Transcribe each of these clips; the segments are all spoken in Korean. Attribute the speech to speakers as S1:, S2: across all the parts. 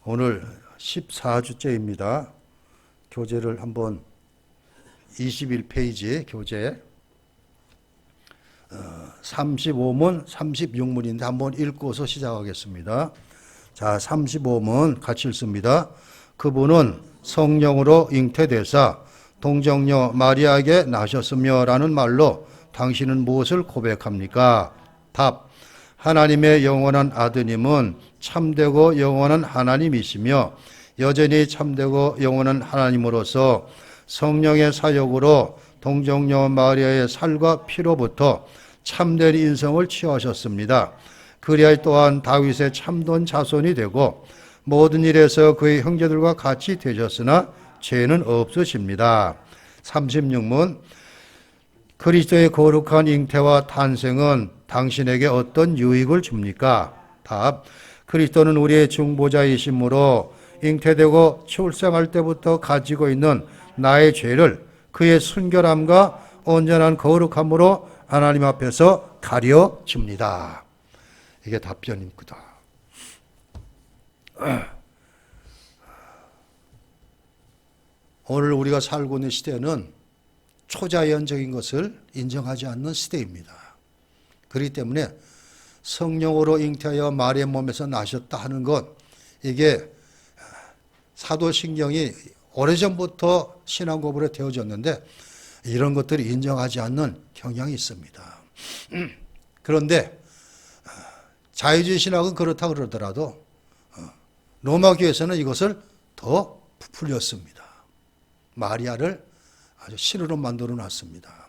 S1: 오늘 14주째입니다. 교재를 한번 21페이지 교재 35문, 36문인데 한번 읽고서 시작하겠습니다. 자, 35문 같이 읽습니다. 그분은 성령으로 잉태되사 동정녀 마리아에게 나셨으며 라는 말로 당신은 무엇을 고백합니까? 답. 하나님의 영원한 아드님은 참되고 영원한 하나님이시며 여전히 참되고 영원한 하나님으로서 성령의 사역으로 동정녀 마리아의 살과 피로부터 참된 인성을 취하셨습니다. 그리하여 또한 다윗의 참된 자손이 되고 모든 일에서 그의 형제들과 같이 되셨으나 죄는 없으십니다. 36문 그리스도의 거룩한 잉태와 탄생은 당신에게 어떤 유익을 줍니까? 답. 그리스도는 우리의 중보자이시므로 잉태되고 출생할 때부터 가지고 있는 나의 죄를 그의 순결함과 온전한 거룩함으로 하나님 앞에서 가려줍니다. 이게 답변입니다. 오늘 우리가 살고 있는 시대는 초자연적인 것을 인정하지 않는 시대입니다. 그렇기 때문에 성령으로 잉태하여 마리아 몸에서 나셨다 하는 것, 이게 사도신경이 오래전부터 신앙 고백으로 되어졌는데 이런 것들을 인정하지 않는 경향이 있습니다. 그런데 자유주의 신학은 그렇다 그러더라도 로마 교회에서는 이것을 더 부풀렸습니다. 마리아를 아주 신으로 만들어 놨습니다.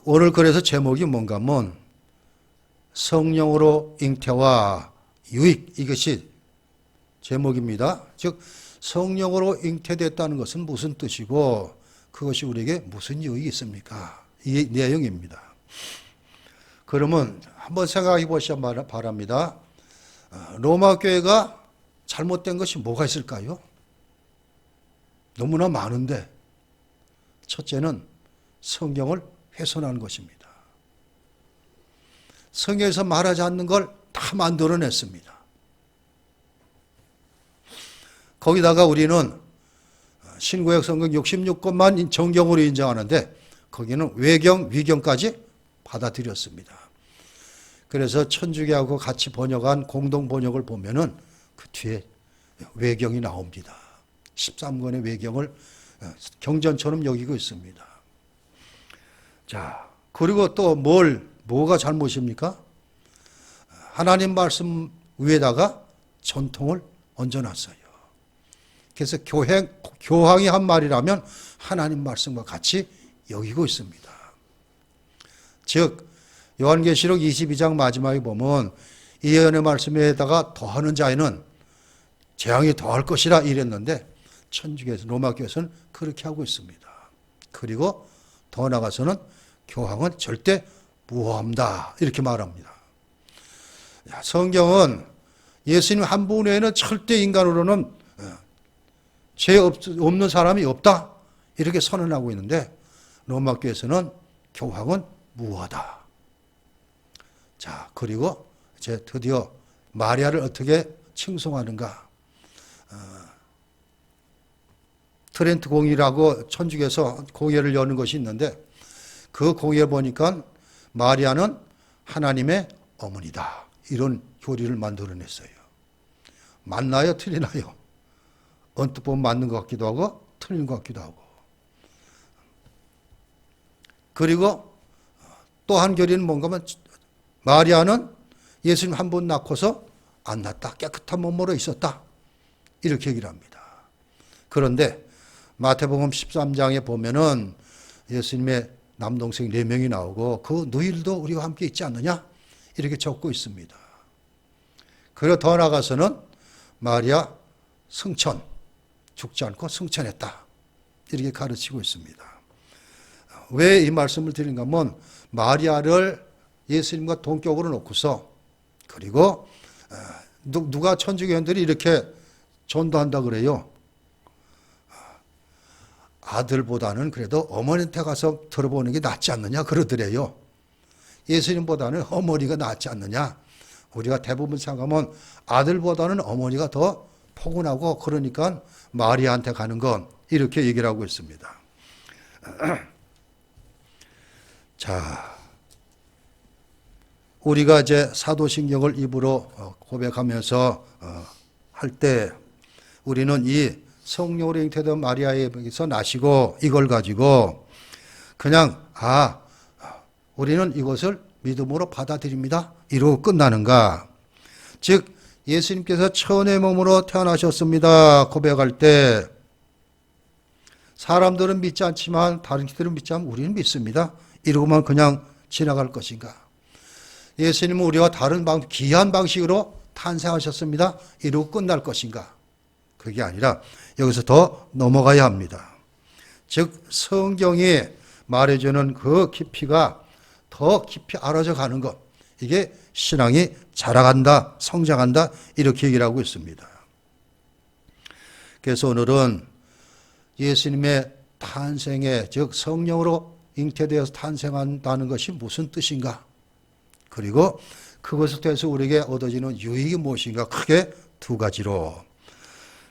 S1: 오늘 그래서 제목이 뭔가 하면 성령으로 잉태와 유익, 이것이 제목입니다. 즉 성령으로 잉태됐다는 것은 무슨 뜻이고 그것이 우리에게 무슨 유익이 있습니까? 이 내용입니다. 그러면 한번 생각해 보시기 바랍니다. 로마 교회가 잘못된 것이 뭐가 있을까요? 너무나 많은데 첫째는 성경을 훼손한 것입니다. 성경에서 말하지 않는 걸 다 만들어냈습니다. 거기다가 우리는 신구약 성경 66권만 정경으로 인정하는데 거기는 외경, 위경까지 받아들였습니다. 그래서 천주교하고 같이 번역한 공동 번역을 보면은 그 뒤에 외경이 나옵니다. 13권의 외경을 경전처럼 여기고 있습니다. 자, 그리고 또 뭐가 잘못입니까? 하나님 말씀 위에다가 전통을 얹어놨어요. 그래서 교황이 한 말이라면 하나님 말씀과 같이 여기고 있습니다. 즉 요한계시록 22장 마지막에 보면 이 예언의 말씀에다가 더하는 자에는 재앙이 더할 것이라 이랬는데 천주교에서 로마교에서는 그렇게 하고 있습니다. 그리고 더 나아가서는 교황은 절대 무함다 이렇게 말합니다. 성경은 예수님 한 분 외에는 절대 인간으로는 죄 없는 사람이 없다 이렇게 선언하고 있는데 로마교에서는 교황은 무하다. 자, 그리고 이제 드디어 마리아를 어떻게 칭송하는가? 트렌트 공의라고 천주교에서 공예를 여는 것이 있는데 그 공예에 보니까 마리아는 하나님의 어머니다. 이런 교리를 만들어냈어요. 맞나요? 틀리나요? 언뜻 보면 맞는 것 같기도 하고 틀린 것 같기도 하고. 그리고 또 한 교리는 뭔가 하면 마리아는 예수님 한 번 낳고서 안 낳았다. 깨끗한 몸으로 있었다. 이렇게 얘기를 합니다. 그런데 마태복음 13장에 보면은 예수님의 남동생 4명이 나오고 그 누이들도 우리와 함께 있지 않느냐? 이렇게 적고 있습니다. 그리고 더 나아가서는 마리아 승천, 죽지 않고 승천했다. 이렇게 가르치고 있습니다. 왜 이 말씀을 드리는가 하면 마리아를 예수님과 동격으로 놓고서 그리고 누가 천주교인들이 이렇게 전도한다 그래요. 아들보다는 그래도 어머니한테 가서 들어보는 게 낫지 않느냐 그러더래요. 예수님보다는 어머니가 낫지 않느냐. 우리가 대부분 생각하면 아들보다는 어머니가 더 포근하고 그러니까 마리아한테 가는 건 이렇게 얘기를 하고 있습니다. 자, 우리가 이제 사도신경을 입으로 고백하면서 할 때 우리는 이 성령으로 잉태된 마리아에게서 나시고 이걸 가지고 그냥 우리는 이것을 믿음으로 받아들입니다. 이러고 끝나는가? 즉 예수님께서 천의 몸으로 태어나셨습니다. 고백할 때 사람들은 믿지 않지만 다른 기들은 믿지 않으면 우리는 믿습니다. 이러고만 그냥 지나갈 것인가? 예수님은 우리와 다른 귀한 방식으로 탄생하셨습니다. 이러고 끝날 것인가? 그게 아니라 여기서 더 넘어가야 합니다. 즉 성경이 말해주는 그 깊이가 더 깊이 알아져 가는 것, 이게 신앙이 자라간다, 성장한다 이렇게 얘기를 하고 있습니다. 그래서 오늘은 예수님의 탄생에, 즉 성령으로 잉태되어서 탄생한다는 것이 무슨 뜻인가, 그리고 그것을 통해서 우리에게 얻어지는 유익이 무엇인가, 크게 두 가지로.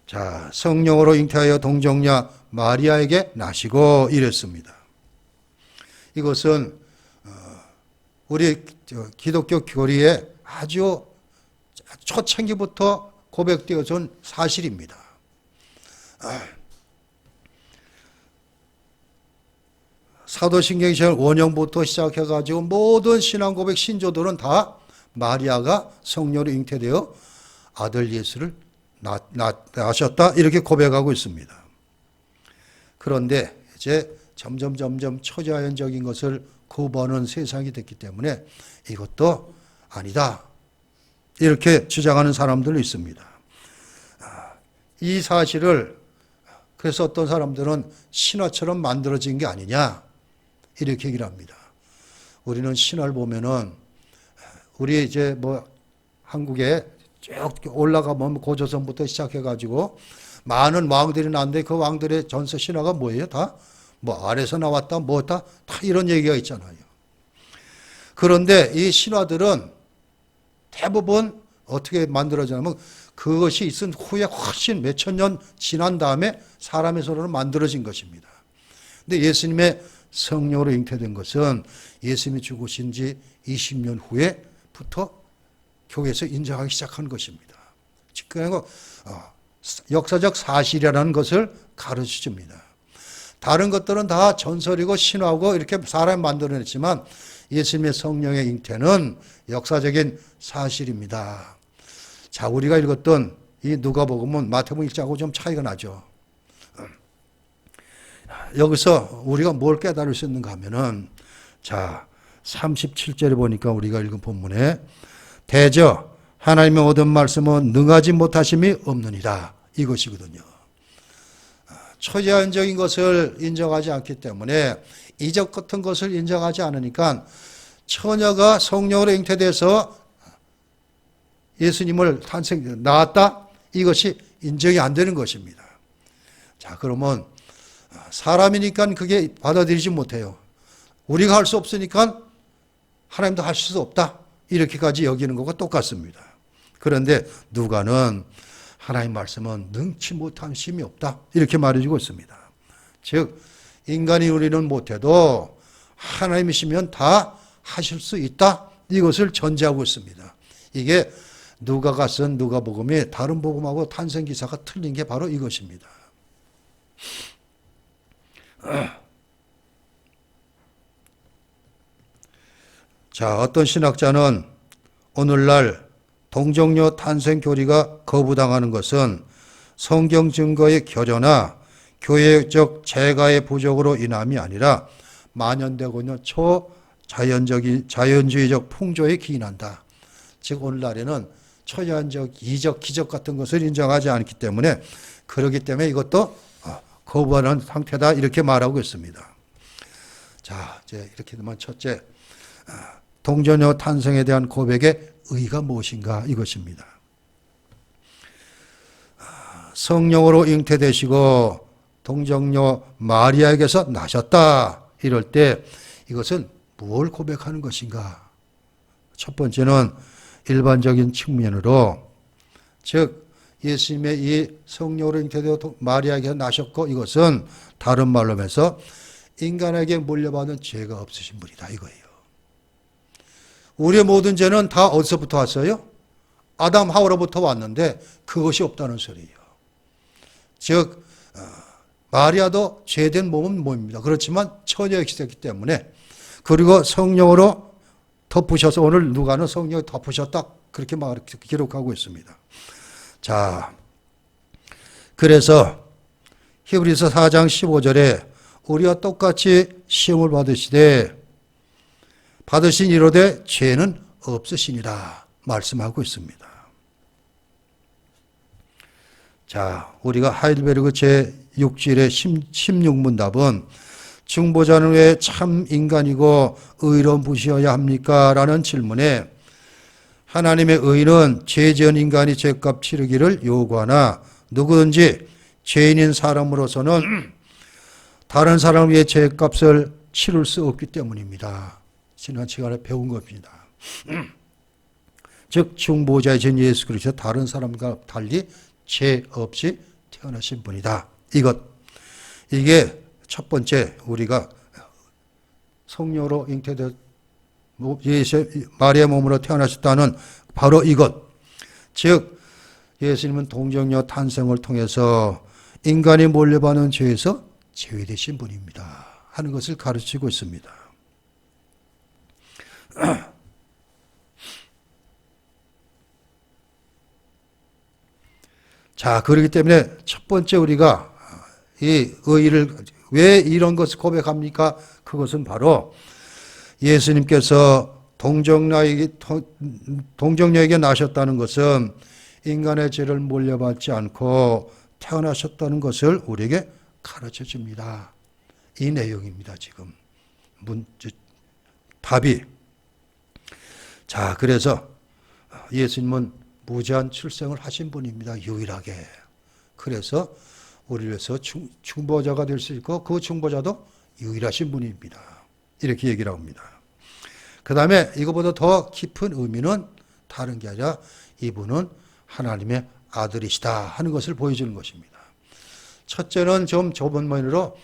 S1: 자, 성령으로 잉태하여 동정녀 마리아에게 나시고 이랬습니다. 이것은 우리 기독교 교리에 아주 초창기부터 고백되어져 온 사실입니다. 사도신경 시절 원형부터 시작해가지고 모든 신앙 고백 신조들은 다 마리아가 성령으로 잉태되어 아들 예수를 낳으셨다 이렇게 고백하고 있습니다. 그런데 이제 점점 초자연적인 것을 거부하는 세상이 됐기 때문에 이것도 아니다 이렇게 주장하는 사람들도 있습니다. 이 사실을 그래서 어떤 사람들은 신화처럼 만들어진 게 아니냐 이렇게 얘기를 합니다. 우리는 신화를 보면은 우리 이제 한국에 쭉 올라가면 고조선부터 시작해가지고 많은 왕들이 나왔는데 그 왕들의 전설 신화가 뭐예요? 다 아래서 나왔다, 다 이런 얘기가 있잖아요. 그런데 이 신화들은 대부분 어떻게 만들어지냐면 그것이 있은 후에 훨씬 몇천 년 지난 다음에 사람의 손으로 만들어진 것입니다. 근데 예수님의 성령으로 잉태된 것은 예수님이 죽으신 지 20년 후에부터 교회에서 인정하기 시작한 것입니다. 그리고 역사적 사실이라는 것을 가르쳐줍니다. 다른 것들은 다 전설이고 신화고 이렇게 사람이 만들어냈지만 예수님의 성령의 잉태는 역사적인 사실입니다. 자, 우리가 읽었던 이 누가복음은 마태복음 1장하고 좀 차이가 나죠. 여기서 우리가 뭘 깨달을 수 있는가 하면은, 자, 37절에 보니까 우리가 읽은 본문에 대저 하나님의 얻은 말씀은 능하지 못하심이 없느니라 이것이거든요. 초자연적인 것을 인정하지 않기 때문에 이적 같은 것을 인정하지 않으니까 처녀가 성령으로 잉태돼서 예수님을 낳았다 이것이 인정이 안 되는 것입니다. 자, 그러면 사람이니까 그게 받아들이지 못해요. 우리가 할 수 없으니까 하나님도 하실 수 없다 이렇게까지 여기는 것과 똑같습니다. 그런데 누가는 하나님 말씀은 능치 못한 심이 없다 이렇게 말해주고 있습니다. 즉 인간이 우리는 못해도 하나님이시면 다 하실 수 있다 이것을 전제하고 있습니다. 이게 누가가 쓴 누가복음이 다른 복음하고 탄생기사가 틀린 게 바로 이것입니다. 자, 어떤 신학자는 오늘날 동정녀 탄생 교리가 거부당하는 것은 성경 증거의 결여나 교회적 재가의 부족으로 인함이 아니라 만연되고 있는 자연주의적 풍조에 기인한다. 즉 오늘날에는 초자연적, 이적, 기적 같은 것을 인정하지 않기 때문에 그렇기 때문에 이것도 거부하는 상태다 이렇게 말하고 있습니다. 자, 이제 이렇게 되면 첫째, 동정녀 탄생에 대한 고백의 의의가 무엇인가 이것입니다. 성령으로 잉태되시고 동정녀 마리아에게서 나셨다 이럴 때 이것은 무엇을 고백하는 것인가? 첫 번째는 일반적인 측면으로, 즉 예수님의 이 성령으로 잉태되어 마리아에게 나셨고, 이것은 다른 말로 해서 인간에게 물려받은 죄가 없으신 분이다 이거예요. 우리의 모든 죄는 다 어디서부터 왔어요? 아담 하와로부터 왔는데 그것이 없다는 소리예요. 즉 마리아도 죄된 몸은 몸입니다. 그렇지만 처녀이기 때문에, 그리고 성령으로 덮으셔서, 오늘 누가는 성령이 덮으셨다 그렇게 기록하고 있습니다. 자, 그래서 히브리서 4장 15절에 우리와 똑같이 시험을 받으신 이로되 죄는 없으시니라 말씀하고 있습니다. 자, 우리가 하이델베르그 제6지일의 16문답은 중보자는 왜 참 인간이고 의로운 분이어야 합니까? 라는 질문에 하나님의 의는 죄 지은 인간이 죄값 치르기를 요구하나 누구든지 죄인인 사람으로서는 다른 사람을 위해 죄값을 치를 수 없기 때문입니다. 지난 시간에 배운 겁니다. 즉 중보자이신 예수 그리스도 다른 사람과 달리 죄 없이 태어나신 분이다. 이게 첫 번째, 우리가 성령으로 잉태되어 마리아 몸으로 태어나셨다는 바로 이것. 즉 예수님은 동정녀 탄생을 통해서 인간이 몰려받는 죄에서 제외되신 분입니다 하는 것을 가르치고 있습니다. 자, 그렇기 때문에 첫 번째 우리가 이 의의를 왜 이런 것을 고백합니까? 그것은 바로 예수님께서 동정녀에게 나셨다는 것은 인간의 죄를 물려받지 않고 태어나셨다는 것을 우리에게 가르쳐 줍니다. 이 내용입니다. 지금 답이. 자, 그래서 예수님은 무제한 출생을 하신 분입니다. 유일하게. 그래서 우리를 위해서 중보자가 될 수 있고 그 중보자도 유일하신 분입니다. 이렇게 얘기를 합니다. 그 다음에 이거보다 더 깊은 의미는 다른 게 아니라 이분은 하나님의 아들이시다 하는 것을 보여주는 것입니다. 첫째는 좀 좁은 면으로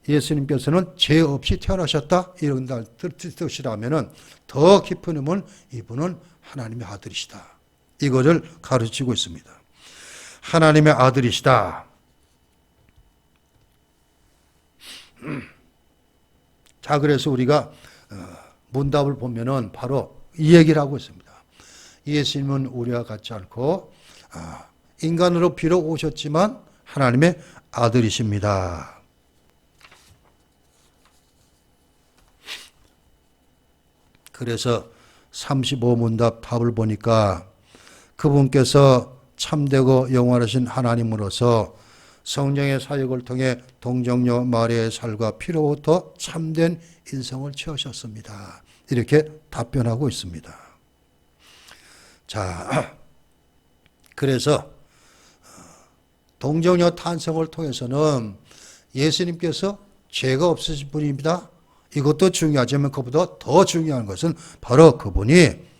S1: 예수님께서는 죄 없이 태어나셨다 이런 뜻이라면 더 깊은 의미는 이분은 하나님의 아들이시다. 이거를 가르치고 있습니다. 하나님의 아들이시다. 자, 그래서 우리가 문답을 보면은 바로 이 얘기를 하고 있습니다. 예수님은 우리와 같지 않고 인간으로 비록 오셨지만 하나님의 아들이십니다. 그래서 35문답 답을 보니까 그분께서 참되고 영원하신 하나님으로서 성령의 사역을 통해 동정녀 마리아의 살과 피로부터 참된 인성을 채우셨습니다. 이렇게 답변하고 있습니다. 자, 그래서 동정녀 탄생을 통해서는 예수님께서 죄가 없으신 분입니다. 이것도 중요하지만 그보다 더 중요한 것은 바로 그분이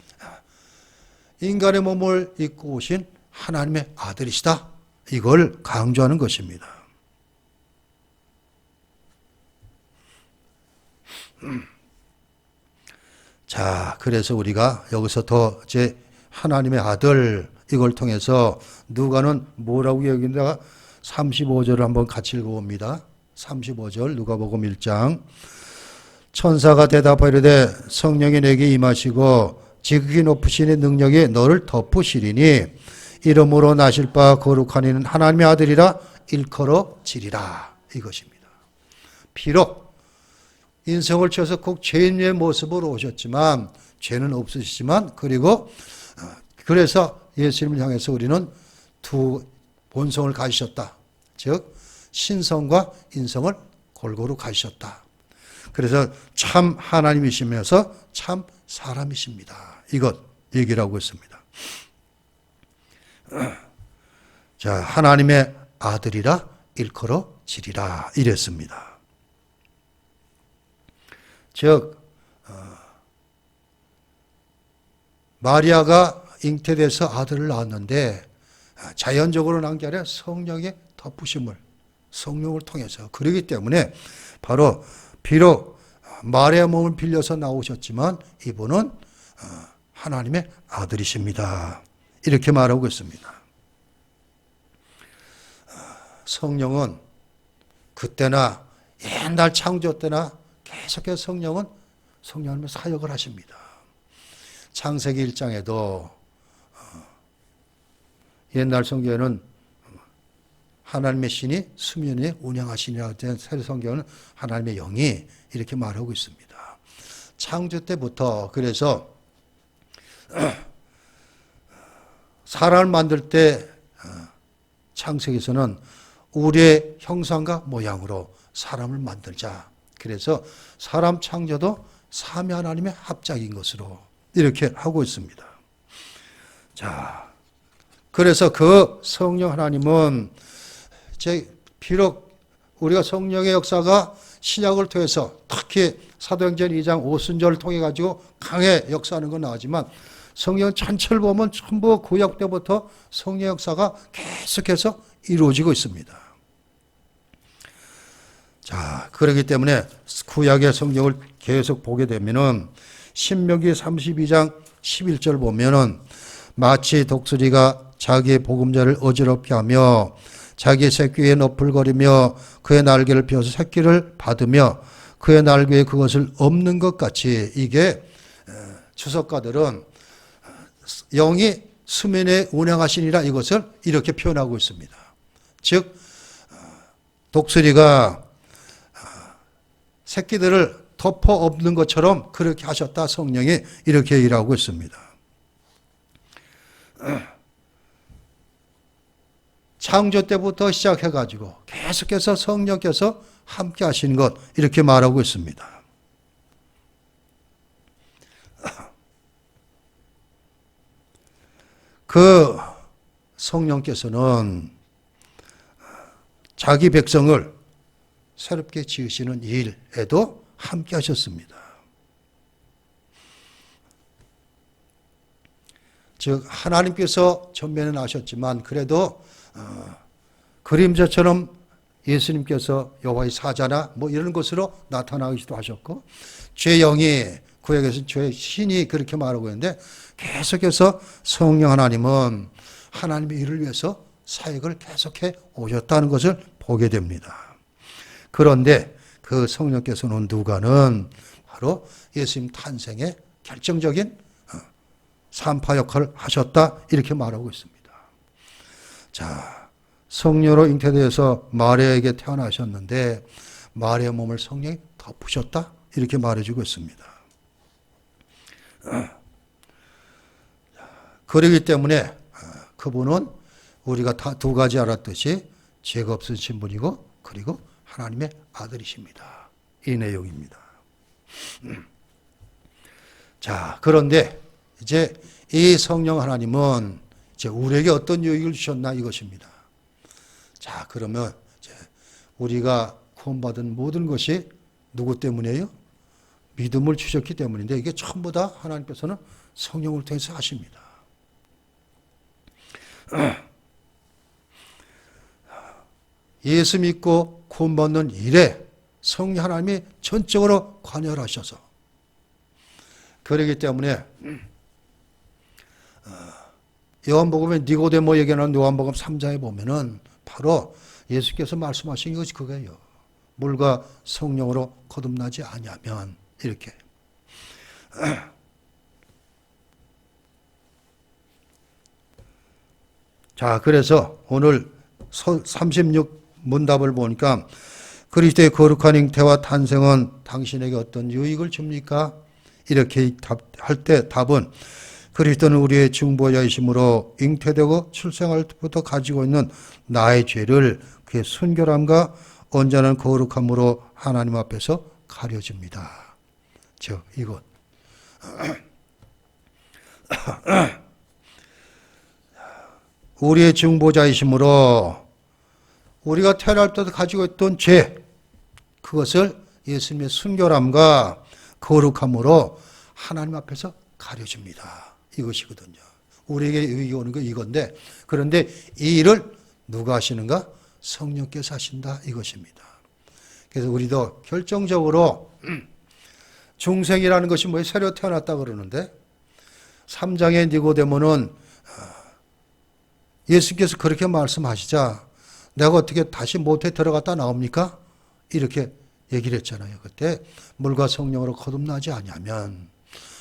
S1: 인간의 몸을 입고 오신 하나님의 아들이시다. 이걸 강조하는 것입니다. 자, 그래서 우리가 여기서 더 이제 하나님의 아들 이걸 통해서 누가는 뭐라고 여긴다? 35절을 한번 같이 읽어봅니다. 35절 누가복음 1장. 천사가 대답하이르되 성령이 내게 임하시고 지극히 높으신 능력이 너를 덮으시리니 이름으로 나실 바 거룩한 이는 하나님의 아들이라 일컬어지리라. 이것입니다. 비록 인성을 쳐서 꼭 죄인의 모습으로 오셨지만 죄는 없으시지만 그래서 예수님을 향해서 우리는 두 본성을 가지셨다. 즉 신성과 인성을 골고루 가지셨다. 그래서 참 하나님이시면서 참 사람이십니다. 이것 얘기를 하고 있습니다. 자, 하나님의 아들이라 일컬어지리라 이랬습니다. 즉 마리아가 잉태돼서 아들을 낳았는데 자연적으로 낳은 게 아니라 성령의 덮으심을 성령을 통해서 그러기 때문에 바로 비록 마리아 몸을 빌려서 나오셨지만 이분은 하나님의 아들이십니다. 이렇게 말하고 있습니다. 성령은 그때나 옛날 창조 때나 계속해서 성령은 성령님의 사역을 하십니다. 창세기 1장에도 옛날 성경에는 하나님의 신이 수면에 운행하시니라 된 새 성경은 하나님의 영이 이렇게 말하고 있습니다. 창조 때부터 그래서 사람을 만들 때 창세기에서는 우리의 형상과 모양으로 사람을 만들자. 그래서 사람 창조도 삼위 하나님의 합작인 것으로 이렇게 하고 있습니다. 자, 그래서 그 성령 하나님은 비록 우리가 성령의 역사가 신약을 통해서 특히 사도행전 2장 오순절을 통해 가지고 강해 역사하는 건 나오지만 성경 전체를 보면 전부 구약 때부터 성령 역사가 계속해서 이루어지고 있습니다. 자, 그렇기 때문에 구약의 성경을 계속 보게 되면은 신명기 32장 11절 보면은 마치 독수리가 자기의 보금자를 어지럽게 하며 자기 새끼에 너풀거리며 그의 날개를 펴서 새끼를 받으며 그의 날개에 그것을 엎는 것 같이 이게 주석가들은 영이 수면에 운행하시니라 이것을 이렇게 표현하고 있습니다. 즉 독수리가 새끼들을 덮어 엎는 것처럼 그렇게 하셨다. 성령이 이렇게 일하고 있습니다. 창조 때부터 시작해가지고 계속해서 성령께서 함께 하시는 것 이렇게 말하고 있습니다. 그 성령께서는 자기 백성을 새롭게 지으시는 일에도 함께 하셨습니다. 즉 하나님께서 전면에 나셨지만 그래도 그림자처럼 예수님께서 여호와의 사자나 뭐 이런 것으로 나타나기도 하셨고 죄의 영이 구약에서는 죄의 신이 그렇게 말하고 있는데 계속해서 성령 하나님은 하나님의 일을 위해서 사역을 계속해 오셨다는 것을 보게 됩니다. 그런데 그 성령께서는 누가는 바로 예수님 탄생의 결정적인 산파 역할을 하셨다 이렇게 말하고 있습니다. 자, 성녀로 잉태되어서 마리아에게 태어나셨는데 마리아 몸을 성령이 덮으셨다 이렇게 말해주고 있습니다. 그러기 때문에 그분은 우리가 다 두 가지 알았듯이 죄가 없으신 분이고 그리고 하나님의 아들이십니다. 이 내용입니다. 자, 그런데 이제 이 성령 하나님은 이제 우리에게 어떤 유익을 주셨나 이것입니다. 자, 그러면 이제 우리가 구원받은 모든 것이 누구 때문이에요? 믿음을 주셨기 때문인데 이게 전부 다 하나님께서는 성령을 통해서 하십니다. 예수 믿고 구원받는 일에 성령 하나님이 전적으로 관여를 하셔서 그렇기 때문에 요한복음에 니고데모 얘기하는 요한복음 3장에 보면은 바로 예수께서 말씀하신 것이 그거예요. 물과 성령으로 거듭나지 아니하면 이렇게. 자, 그래서 오늘 36 문답을 보니까 그리스도의 거룩한 잉태와 탄생은 당신에게 어떤 유익을 줍니까? 이렇게 할 때 답은 그리스도는 우리의 중보자이심으로 잉태되고 출생할 때부터 가지고 있는 나의 죄를 그의 순결함과 온전한 거룩함으로 하나님 앞에서 가려줍니다. 즉 이것 우리의 중보자이심으로 우리가 태어날 때도 가지고 있던 죄 그것을 예수님의 순결함과 거룩함으로 하나님 앞에서 가려줍니다. 이것이거든요. 우리에게 유익이 오는 건 이건데, 그런데 이 일을 누가 하시는가? 성령께서 하신다 이것입니다. 그래서 우리도 결정적으로 중생이라는 것이 뭐예요? 새로 태어났다 그러는데 3장의 니고데모는 예수께서 그렇게 말씀하시자 내가 어떻게 다시 모태에 들어갔다 나옵니까? 이렇게 얘기를 했잖아요. 그때 물과 성령으로 거듭나지 아니하면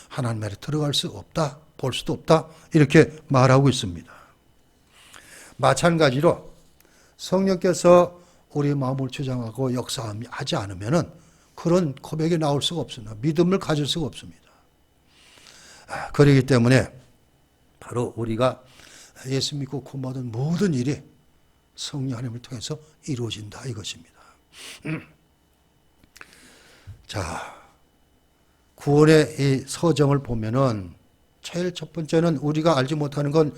S1: 하나님 나라에 들어갈 수 없다. 볼 수도 없다. 이렇게 말하고 있습니다. 마찬가지로 성령께서 우리 마음을 주장하고 역사하지 않으면 그런 고백이 나올 수가 없습니다. 믿음을 가질 수가 없습니다. 그렇기 때문에 바로 우리가 예수 믿고 구원받은 모든 일이 성령 하나님을 통해서 이루어진다 이것입니다. 자, 구원의 이 서정을 보면은 제일 첫 번째는 우리가 알지 못하는 건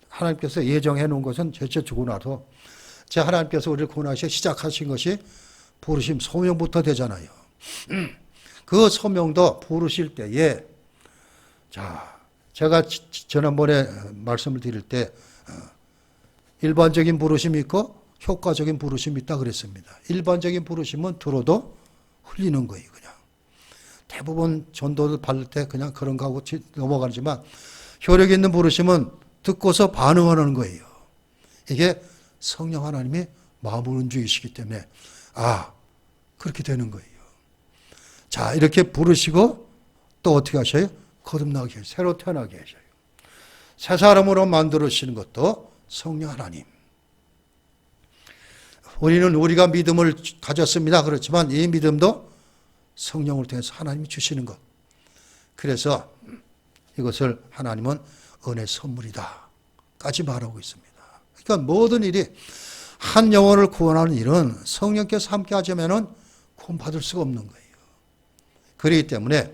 S1: 하나님께서 예정해 놓은 것은 제체 주고 나서 제 하나님께서 우리를 구원하시 시작하신 것이 부르심 소명부터 되잖아요. 그 소명도 부르실 때에 자, 제가 지난번에 말씀을 드릴 때 일반적인 부르심이 있고 효과적인 부르심이 있다 그랬습니다. 일반적인 부르심은 들어도 흘리는 거예요. 그냥 대부분 전도를 받을 때 그냥 그런가 하고 넘어가지만 효력 있는 부르심은 듣고서 반응하는 거예요. 이게 성령 하나님이 마음을 움직이시기 때문에 그렇게 되는 거예요. 자, 이렇게 부르시고 또 어떻게 하셔요? 거듭나게 하셔요. 새로 태어나게 하셔요. 새 사람으로 만들으시는 것도 성령 하나님. 우리는 우리가 믿음을 가졌습니다. 그렇지만 이 믿음도 성령을 통해서 하나님이 주시는 것. 그래서 이것을 하나님은 은혜 선물이다 까지 말하고 있습니다. 그러니까 모든 일이 한 영혼을 구원하는 일은 성령께서 함께 하자면 구원받을 수가 없는 거예요. 그렇기 때문에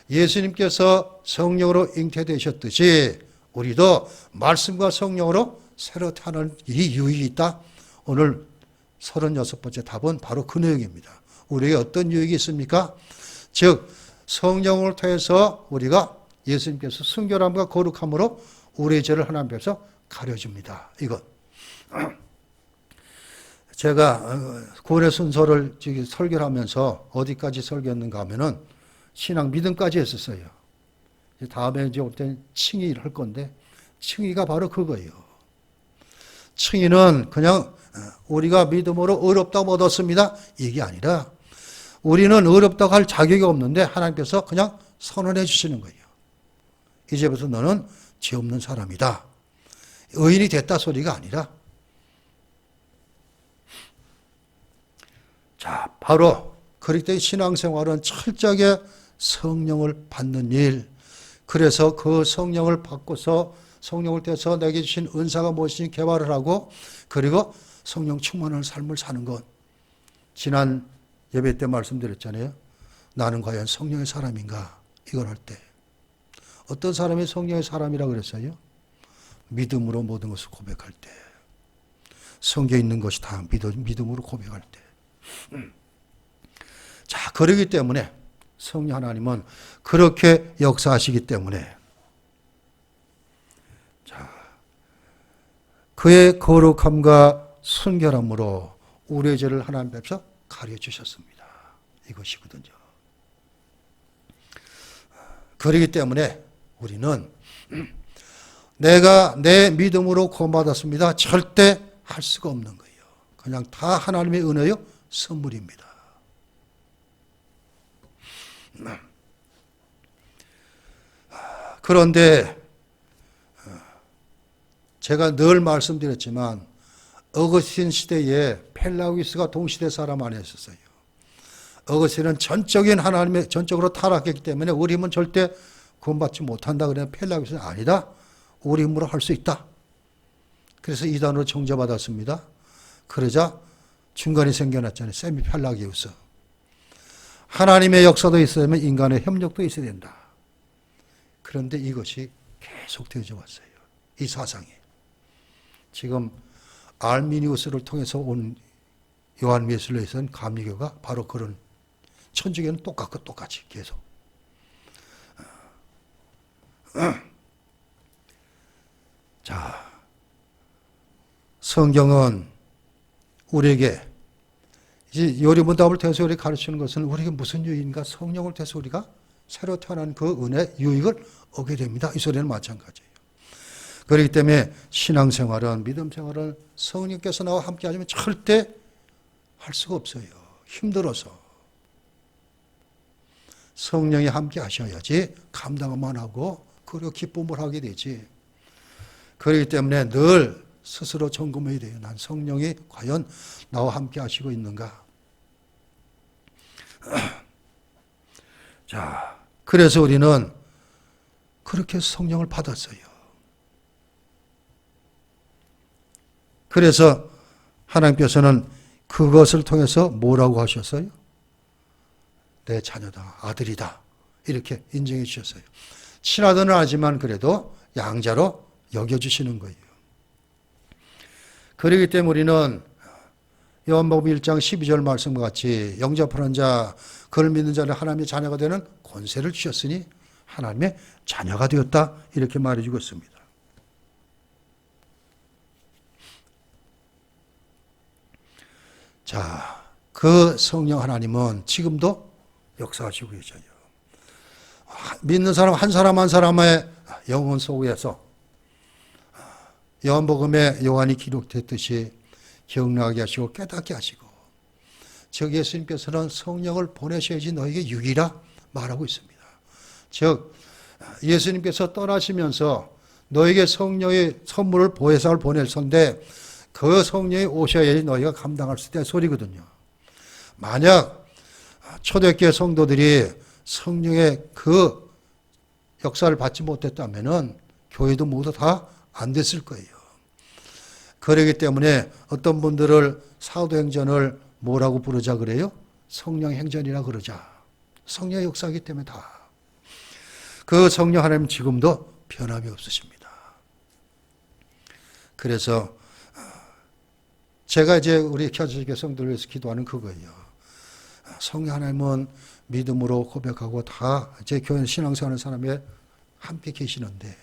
S1: 예수님께서 성령으로 잉태되셨듯이 우리도 말씀과 성령으로 새로 태어나는 이 유익이 있다. 오늘 36번째 답은 바로 그 내용입니다. 우리에게 어떤 유익이 있습니까? 즉 성령을 통해서 우리가 예수님께서 순결함과 거룩함으로 우리의 죄를 하나님 앞에서 가려줍니다. 이것. 제가 구원의 순서를 설교를 하면서 어디까지 설교했는가 하면은 신앙 믿음까지 했었어요. 다음에 이제 올 때는 칭의를 할 건데 칭의가 바로 그거예요. 칭의는 그냥 우리가 믿음으로 의롭다고 얻었습니다. 이게 아니라 우리는 의롭다고 할 자격이 없는데 하나님께서 그냥 선언해 주시는 거예요. 이제부터 너는 죄 없는 사람이다. 의인이 됐다 소리가 아니라 자, 바로 그렇기 때문에 신앙생활은 철저하게 성령을 받는 일. 그래서 그 성령을 받고서 성령을 통해서 내게 주신 은사가 무엇인지 개발을 하고 그리고 성령 충만한 삶을 사는 것. 지난 예배 때 말씀드렸잖아요. 나는 과연 성령의 사람인가? 이걸 할 때. 어떤 사람이 성령의 사람이라고 그랬어요? 믿음으로 모든 것을 고백할 때. 성경에 있는 것이 다 믿음으로 고백할 때. 자, 그러기 때문에 성령 하나님은 그렇게 역사하시기 때문에 자, 그의 거룩함과 순결함으로 우리의 죄를 하나님 앞에서 가려주셨습니다. 이것이거든요. 그렇기 때문에 우리는 내가 내 믿음으로 구원받았습니다. 절대 할 수가 없는 거예요. 그냥 다 하나님의 은혜요 선물입니다. 그런데 제가 늘 말씀드렸지만 어거스틴 시대에 펠라기우스가 동시대 사람 안에 있었어요. 어거스틴은 전적으로 타락했기 때문에 우리 힘은 절대 구원받지 못한다. 그러면 펠라기우스는 아니다. 우리 힘으로 할 수 있다. 그래서 이단으로 정죄받았습니다. 그러자 중간에 생겨났잖아요. 세미 펠라기우스. 하나님의 역사도 있어야 되면 인간의 협력도 있어야 된다. 그런데 이것이 계속 되어져 왔어요. 이 사상이. 지금 알미니우스를 통해서 온 요한 웨슬레이에서는 감리교가 바로 그런 천주교는 똑같이 계속. 자, 성경은 우리에게 이 요리문답을 통해서 우리 가르치는 것은 우리에게 무슨 유익인가? 성령을 통해서 우리가 새로 태어난 그 은혜 유익을 얻게 됩니다. 이 소리는 마찬가지예요. 그렇기 때문에 신앙생활은, 믿음생활은 성령께서 나와 함께 하시면 절대 할 수가 없어요. 힘들어서. 성령이 함께 하셔야지 감당만 하고 그리고 기쁨을 하게 되지. 그렇기 때문에 늘 스스로 점검해야 돼요. 난 성령이 과연 나와 함께 하시고 있는가. 자, 그래서 우리는 그렇게 성령을 받았어요. 그래서 하나님께서는 그것을 통해서 뭐라고 하셨어요? 내 자녀다, 아들이다. 이렇게 인정해 주셨어요. 친아들은 아니지만 그래도 양자로 여겨주시는 거예요. 그렇기 때문에 우리는 요한복음 1장 12절 말씀과 같이 영접하는 자, 그를 믿는 자는 하나님의 자녀가 되는 권세를 주셨으니 하나님의 자녀가 되었다. 이렇게 말해주고 있습니다. 자, 그 성령 하나님은 지금도 역사하시고 계셔요. 믿는 사람 한 사람 한 사람의 영혼 속에서 요한복음에 요한이 기록됐듯이 기억나게 하시고 깨닫게 하시고, 즉 예수님께서는 성령을 보내셔야지 너에게 유익이라 말하고 있습니다. 즉 예수님께서 떠나시면서 너에게 성령의 선물을 보혜사를 보낼 선데 그 성령이 오셔야지 너희가 감당할 수 있다는 소리거든요. 만약 초대교회 성도들이 성령의 그 역사를 받지 못했다면 교회도 모두 다 안 됐을 거예요. 그렇기 때문에 어떤 분들을 사도행전을 뭐라고 부르자 그래요? 성령행전이라 그러자. 성령의 역사이기 때문에 다. 그 성령 하나님 지금도 변함이 없으십니다. 그래서 제가 이제 우리 켜지게 성도를 위해서 기도하는 그거예요. 성령 하나님은 믿음으로 고백하고 다 제 교회 신앙생활하는 사람에 함께 계시는데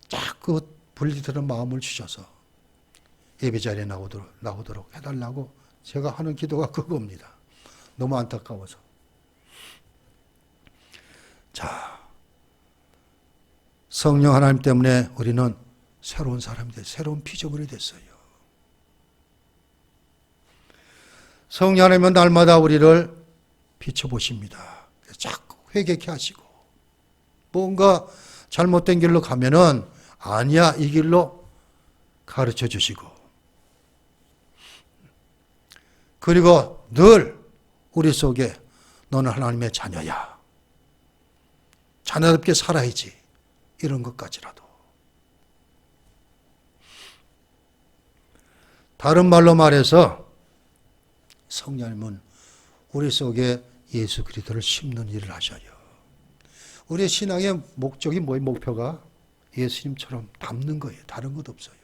S1: 자꾸 분리되는 마음을 주셔서 예배 자리에 나오도록 해달라고 제가 하는 기도가 그겁니다. 너무 안타까워서. 자, 성령 하나님 때문에 우리는 새로운 사람이 됐어요. 새로운 피조물이 됐어요. 성령 하나님은 날마다 우리를 비춰보십니다. 자꾸 회개케 하시고 뭔가 잘못된 길로 가면은 아니야 이 길로 가르쳐 주시고, 그리고 늘 우리 속에 너는 하나님의 자녀야, 자녀답게 살아야지, 이런 것까지라도. 다른 말로 말해서 성령님은 우리 속에 예수 그리스도를 심는 일을 하셔요. 우리의 신앙의 목적이 뭐예요? 목표가 예수님처럼 닮는 거예요. 다른 것 없어요.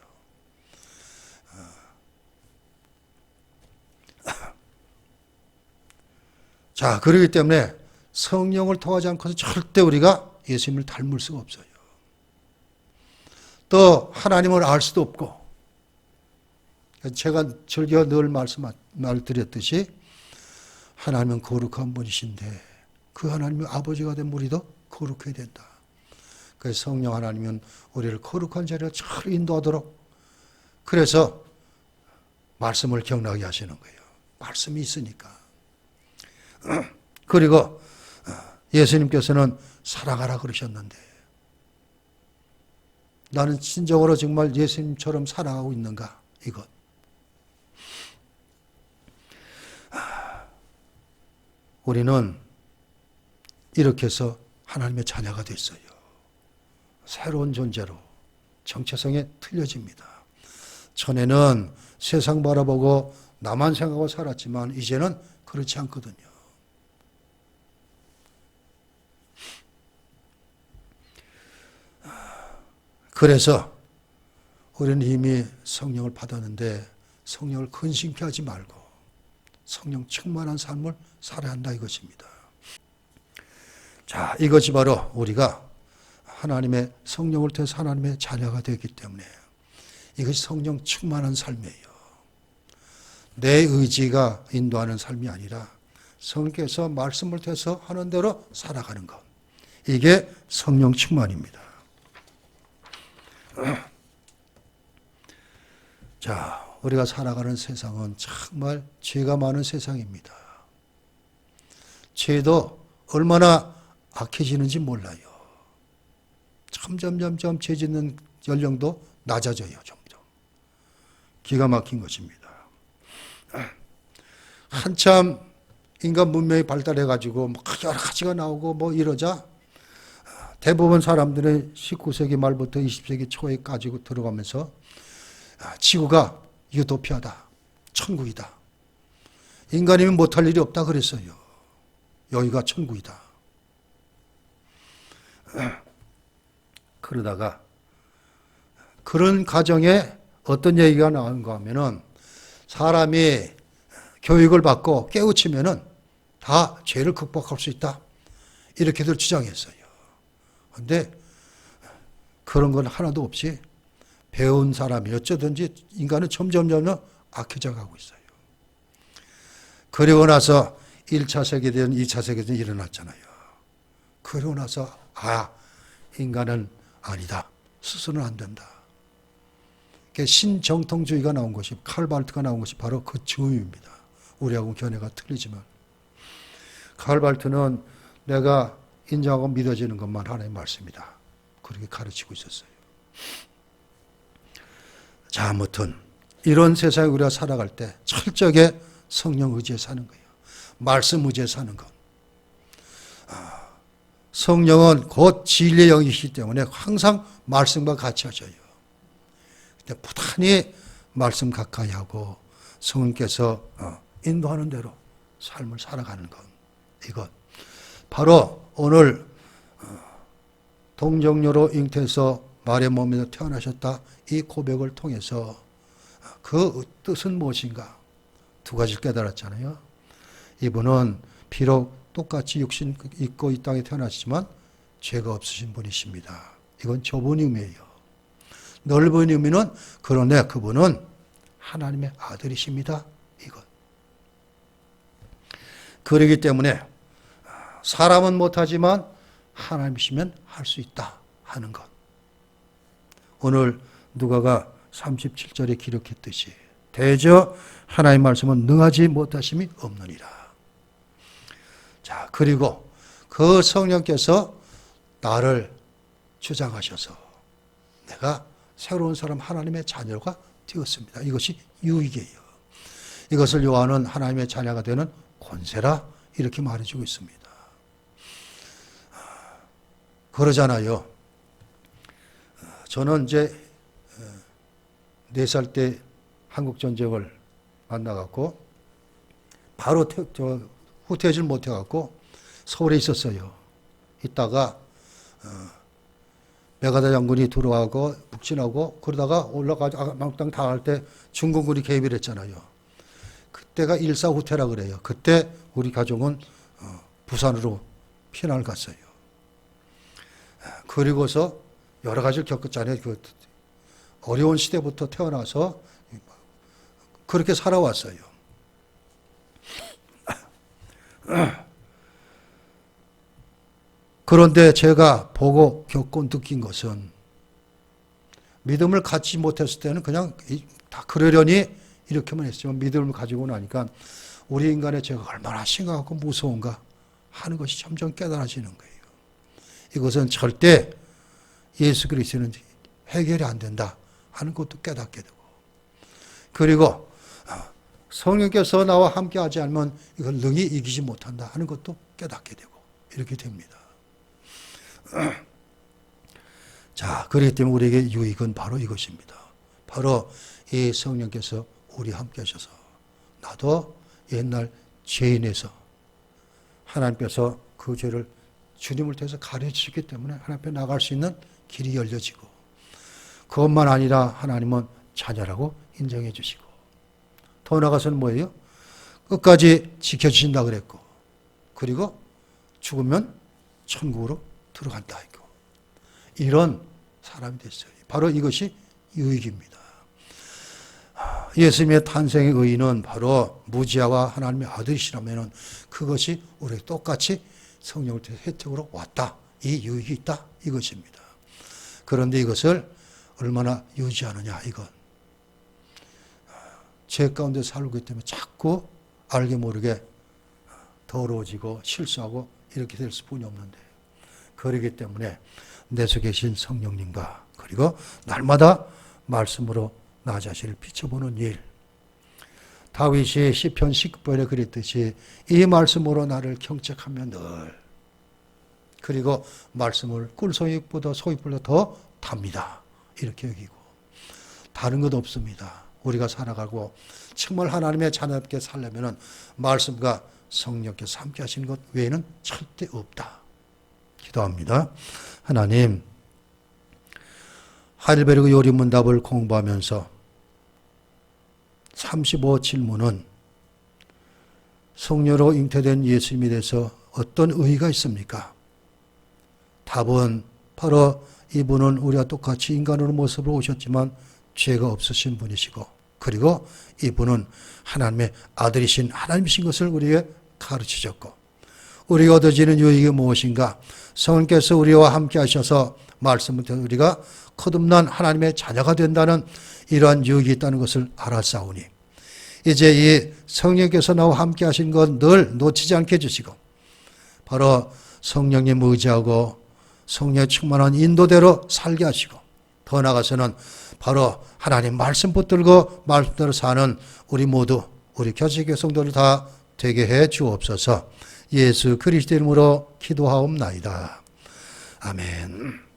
S1: 자, 그렇기 때문에 성령을 통하지 않고서 절대 우리가 예수님을 닮을 수가 없어요. 또 하나님을 알 수도 없고, 제가 즐겨 늘 말드렸듯이 하나님은 거룩한 분이신데 그 하나님의 아버지가 된 우리도 거룩해야 된다. 그래서 성령 하나님은 우리를 거룩한 자리로 잘 인도하도록, 그래서 말씀을 기억나게 하시는 거예요. 말씀이 있으니까. 그리고 예수님께서는 사랑하라 그러셨는데 나는 진정으로 정말 예수님처럼 사랑하고 있는가? 이것. 우리는 이렇게 해서 하나님의 자녀가 됐어요. 새로운 존재로 정체성이 틀려집니다. 전에는 세상 바라보고 나만 생각하고 살았지만 이제는 그렇지 않거든요. 그래서 우리는 이미 성령을 받았는데 성령을 근심케 하지 말고 성령 충만한 삶을 살아야 한다 이것입니다. 자, 이것이 바로 우리가 하나님의 성령을 통해서 하나님의 자녀가 되기 때문에 이것이 성령 충만한 삶이에요. 내 의지가 인도하는 삶이 아니라 성령께서 말씀을 통해서 하는 대로 살아가는 것. 이게 성령 충만입니다. 자, 우리가 살아가는 세상은 정말 죄가 많은 세상입니다. 죄도 얼마나 악해지는지 몰라요. 점점 죄 짓는 연령도 낮아져요. 점점. 기가 막힌 것입니다. 한참 인간 문명이 발달해가지고 여러 가지가 나오고 뭐 이러자 대부분 사람들은 19세기 말부터 20세기 초에까지 들어가면서 지구가 유토피아다. 천국이다. 인간이면 못할 일이 없다 그랬어요. 여기가 천국이다. 그러다가 그런 가정에 어떤 얘기가 나오는가 하면은 사람이 교육을 받고 깨우치면은 다 죄를 극복할 수 있다. 이렇게들 주장했어요. 그런데 그런 건 하나도 없이 배운 사람이 어쩌든지 인간은 점점 악해져 가고 있어요. 그리고 나서 1차 세계대전, 2차 세계대전이 일어났잖아요. 그러고 나서 인간은 아니다. 스스로는 안 된다. 신정통주의가 나온 것이, 칼 발트가 나온 것이 바로 그 즈음입니다. 우리하고 견해가 틀리지만 칼 발트는 내가 인정하고 믿어지는 것만 하나의 말씀이다. 그렇게 가르치고 있었어요. 자, 아무튼 이런 세상에 우리가 살아갈 때 철저하게 성령 의지에 사는 거예요. 말씀 의지에 사는 것. 성령은 곧 진리의 영이시기 때문에 항상 말씀과 같이 하셔요. 근데 부단히 말씀 가까이 하고 성령께서 인도하는 대로 삶을 살아가는 것. 이것. 바로 오늘 동정녀로 잉태해서 말의 몸에서 태어나셨다. 이 고백을 통해서 그 뜻은 무엇인가? 두 가지를 깨달았잖아요. 이분은 비록 똑같이 육신 입고 이 땅에 태어나시지만 죄가 없으신 분이십니다. 이건 좁은 의미예요. 넓은 의미는 그러네 그분은 하나님의 아들이십니다. 이것. 그러기 때문에 사람은 못하지만 하나님이시면 할 수 있다 하는 것. 오늘 누가가 37절에 기록했듯이 대저 하나님의 말씀은 능하지 못하심이 없느니라. 자, 그리고 그 성령께서 나를 주장하셔서 내가 새로운 사람 하나님의 자녀가 되었습니다. 이것이 유익이에요. 이것을 요한은 하나님의 자녀가 되는 권세라 이렇게 말해주고 있습니다. 그러잖아요. 저는 이제 4살 때 한국전쟁을 만나갖고 바로 후퇴하지 못해갖고 서울에 있었어요. 있다가 메가다 장군이 들어와고 북진하고 그러다가 올라가서 망당 당할 때 중공군이 개입을 했잖아요. 그때가 일사후퇴라 그래요. 그때 우리 가족은 부산으로 피난을 갔어요. 그리고서 여러 가지를 겪었잖아요. 그 어려운 시대부터 태어나서 그렇게 살아왔어요. 그런데 제가 보고 겪고 느낀 것은 믿음을 갖지 못했을 때는 그냥 다 그러려니 이렇게만 했지만 믿음을 가지고 나니까 우리 인간의 죄가 얼마나 심각하고 무서운가 하는 것이 점점 깨달아지는 거예요. 이것은 절대 예수 그리스도는 해결이 안 된다 하는 것도 깨닫게 되고 그리고 성령께서 나와 함께하지 않으면 이걸 능히 이기지 못한다 하는 것도 깨닫게 되고 이렇게 됩니다. 자, 그렇기 때문에 우리에게 유익은 바로 이것입니다. 바로 이 성령께서 우리 함께 하셔서 나도 옛날 죄인에서 하나님께서 그 죄를 주님을 통해서 가르치셨기 때문에 하나님 앞에 나갈 수 있는 길이 열려지고 그것만 아니라 하나님은 자녀라고 인정해 주시고 더 나아가서는 뭐예요? 끝까지 지켜주신다 그랬고 그리고 죽으면 천국으로 들어간다 했고 이런 사람이 됐어요. 바로 이것이 유익입니다. 예수님의 탄생의 의의는 바로 무지아와 하나님의 아들이시라면 그것이 우리에게 똑같이 성령을 통해 혜택으로 왔다. 이 유익이 있다. 이것입니다. 그런데 이것을 얼마나 유지하느냐 이건. 죄 가운데 살고 있기 때문에 자꾸 알게 모르게 더러워지고 실수하고 이렇게 될 수뿐이 없는데, 그러기 때문에 내 속에 계신 성령님과 그리고 날마다 말씀으로 나 자신을 비춰보는 일. 다윗이 시편 19편에 그랬듯이 이 말씀으로 나를 경책하며 늘, 그리고 말씀을 꿀소익보다 소익보다 더 답니다. 이렇게 여기고 다른 것 없습니다. 우리가 살아가고 정말 하나님의 자녀답게 살려면 말씀과 성령께서 함께 하시는 것 외에는 절대 없다. 기도합니다. 하나님, 하일베르그 요리문답을 공부하면서 35질문은 성령으로 잉태된 예수님에 대해서 어떤 의의가 있습니까? 답은 바로 이분은 우리와 똑같이 인간으로 모습으로 오셨지만 죄가 없으신 분이시고, 그리고 이분은 하나님의 아들이신 하나님이신 것을 우리에게 가르치셨고, 우리가 얻어지는 유익이 무엇인가? 성령께서 우리와 함께 하셔서 말씀을 통해 우리가 거듭난 하나님의 자녀가 된다는 이러한 유익이 있다는 것을 알았사오니 이제 이 성령께서 나와 함께 하신 것 늘 놓치지 않게 해주시고, 바로 성령님 의지하고 성령의 충만한 인도대로 살게 하시고, 더 나아가서는 바로 하나님 말씀 붙들고 말씀대로 사는 우리 모두, 우리 교회의 성도를 다 되게 해 주옵소서. 예수 그리스도 이름으로 기도하옵나이다. 아멘.